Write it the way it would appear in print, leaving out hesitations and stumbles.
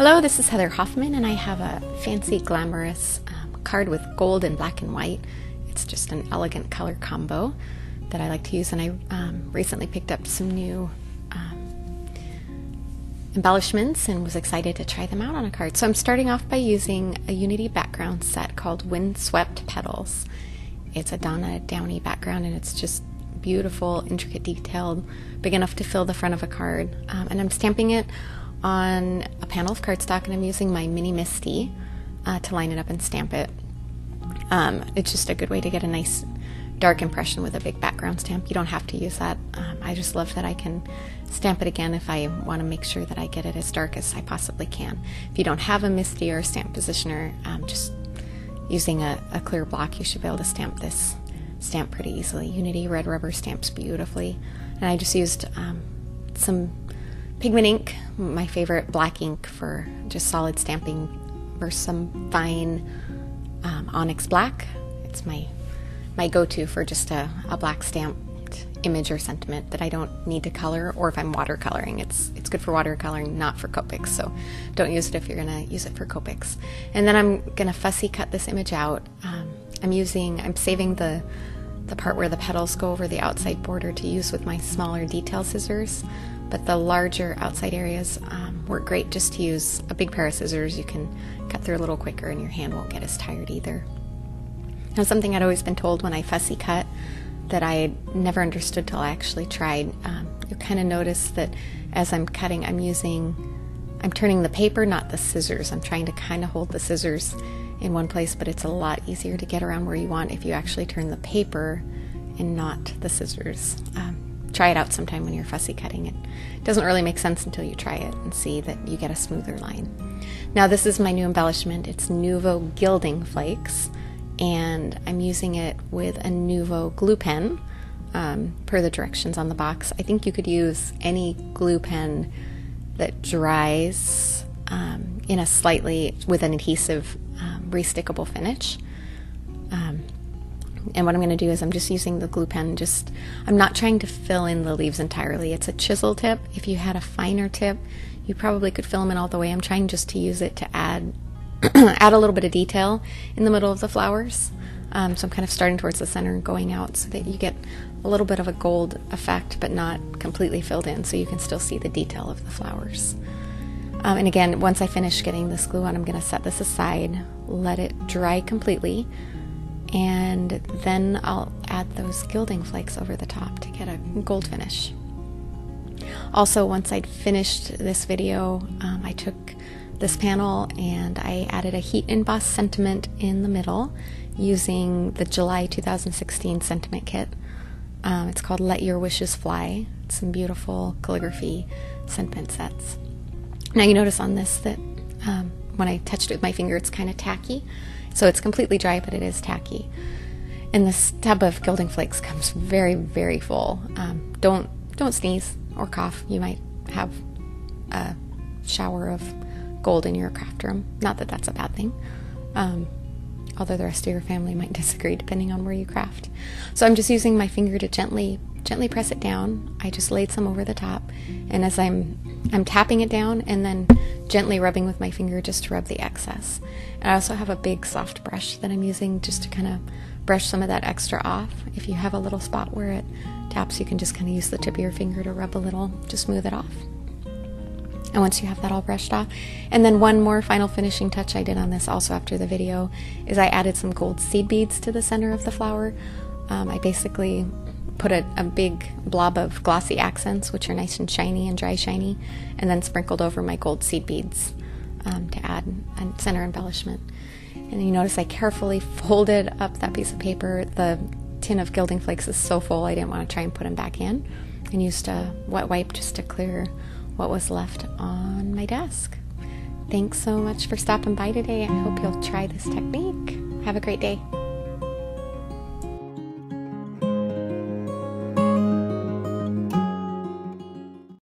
Hello, this is Heather Hoffman, and I have a fancy, glamorous card with gold and black and white. It's just an elegant color combo that I like to use, and I recently picked up some new embellishments and was excited to try them out on a card. So I'm starting off by using a Unity background set called Windswept Petals. It's a Donna Downey background, and it's just beautiful, intricate, detailed, big enough to fill the front of a card. And I'm stamping it on a panel of cardstock, and I'm using my Mini Misty to line it up and stamp it. It's just a good way to get a nice dark impression with a big background stamp. You don't have to use that. I just love that I can stamp it again if I want to make sure that I get it as dark as I possibly can. If you don't have a Misty or a stamp positioner, just using a clear block, you should be able to stamp this stamp pretty easily. Unity red rubber stamps beautifully, and I just used some pigment ink, my favorite black ink for just solid stamping, versus some fine onyx black. It's my go-to for just a black stamped image or sentiment that I don't need to color, or if I'm watercoloring. It's good for watercoloring, not for Copics, so don't use it if you're gonna use it for Copics. And then I'm gonna fussy cut this image out. I'm saving the part where the petals go over the outside border to use with my smaller detail scissors, but the larger outside areas work great just to use a big pair of scissors. You can cut through a little quicker and your hand won't get as tired either. Now, something I'd always been told when I fussy cut that I never understood till I actually tried, you kind of notice that as I'm cutting, I'm turning the paper, not the scissors. I'm trying to kind of hold the scissors in one place, but it's a lot easier to get around where you want if you actually turn the paper and not the scissors. Try it out sometime when you're fussy cutting. It doesn't really make sense until you try it and see that you get a smoother line. Now, this is my new embellishment. It's Nouveau Gilding Flakes, and I'm using it with a Nouveau glue pen per the directions on the box. I think you could use any glue pen that dries with an adhesive restickable finish. And what I'm going to do is I'm just using the glue pen. I'm not trying to fill in the leaves entirely. It's a chisel tip. If you had a finer tip, you probably could fill them in all the way. I'm trying just to use it to add a little bit of detail in the middle of the flowers. So I'm kind of starting towards the center and going out so that you get a little bit of a gold effect, but not completely filled in, so you can still see the detail of the flowers. And again, once I finish getting this glue on, I'm going to set this aside, let it dry completely, and then I'll add those gilding flakes over the top to get a gold finish. Also, once I'd finished this video, I took this panel and I added a heat embossed sentiment in the middle using the July 2016 sentiment kit. It's called Let Your Wishes Fly. It's some beautiful calligraphy sentiment sets. Now you notice on this that when I touched it with my finger, it's kind of tacky. So it's completely dry, but it is tacky. And this tub of gilding flakes comes very, very full. Don't sneeze or cough. You might have a shower of gold in your craft room. Not that that's a bad thing. Although the rest of your family might disagree depending on where you craft. So I'm just using my finger to gently press it down. I just laid some over the top, and as I'm tapping it down and then gently rubbing with my finger just to rub the excess. And I also have a big soft brush that I'm using just to kind of brush some of that extra off. If you have a little spot where it taps, you can just kind of use the tip of your finger to rub a little to smooth it off. And once you have that all brushed off, and then one more final finishing touch I did on this also after the video is I added some gold seed beads to the center of the flower. I basically put a big blob of glossy accents, which are nice and shiny and dry shiny, and then sprinkled over my gold seed beads to add a center embellishment. And you notice I carefully folded up that piece of paper. The tin of gilding flakes is so full I didn't want to try and put them back in, and used a wet wipe just to clear what was left on my desk. Thanks so much for stopping by today. I hope you'll try this technique. Have a great day.